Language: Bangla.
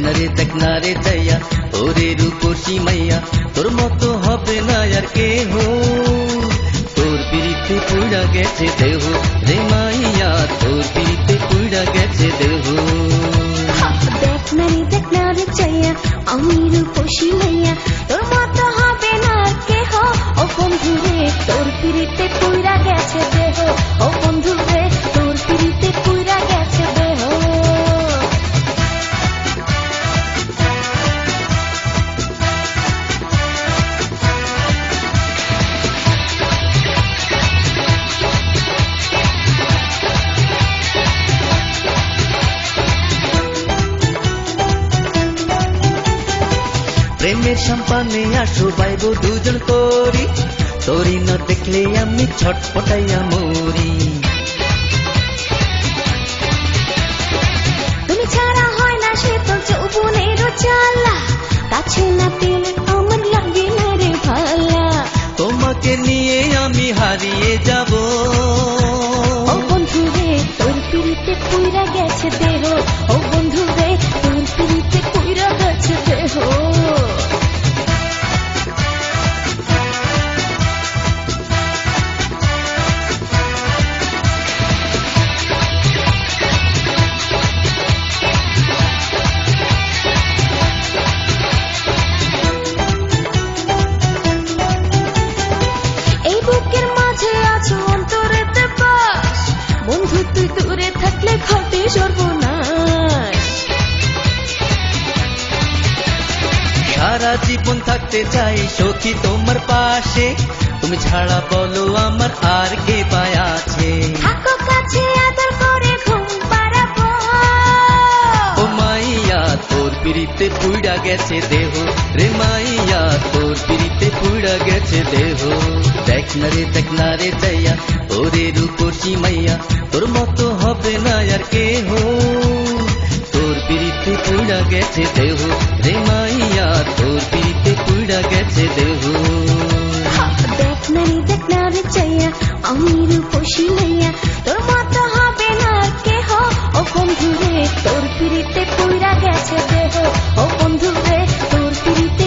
দেখ না রে চাইয়া ওরে রূপসী মাইয়া তোর মতো হবে না আর কেহ তোর পিড়িতে পুড়া গেছে দেহ রে মাইয়া তোর পিড়িতে পুড়া গেছে দেহ দেখ না রে চাইয়া আমি রূপসী মাইয়া তোর মতো হবে না আর কেহ ও বন্ধু রে তোর পিড়িতে পুড়া গেছে দেহ ও বন্ধু রে তোর পিড়িতে পুড়া গেছে দেহ প্রেমের সম্পানে আসো বাইব দুজন করি তোরি না দেখলে আমি ছটপটাইয়া মরি তুমি ছাড়া হয় না সে তো যৌবনের জ্বালা কাছে না পেলে আমার লাগে না রে ভালা তোমাকে নিয়ে আমি হারিয়ে যাব ও বন্ধু রে তোর পিড়িতে পুইরা গেছে দেহ ও বন্ধু রে তোর পিড়িতে পুইরা গেছে দেহ সারা জীবন থাকতে চাই সখী তোমার পাশে তুমি ছাড়া বলো আমার আর কে পায় আছে থাকো কাছে আদর করে ঘুম পাড়াবো ও মাইয়া তোর পিড়িতে পুড়া গেছে দেহ রে মাইয়া তোর পিড়িতে পুড়া গেছে দেহ দেখ না রে চাইয়া ওরে রূপসী মাইয়া তোর মতো হবে না আর কেহ তোর পিড়িতে পুড়া গেছে দেহ রে মাইয়া তোর পিড়িতে পুড়া গেছে দেহ দেখ না রে চাইয়া আমি রূপসী মাইয়া তোর মতো হবে না কেহ ও বন্ধু রে তোর পিড়িতে পুড়া গেছে দেহ ও বন্ধু রে তোর পিড়িতে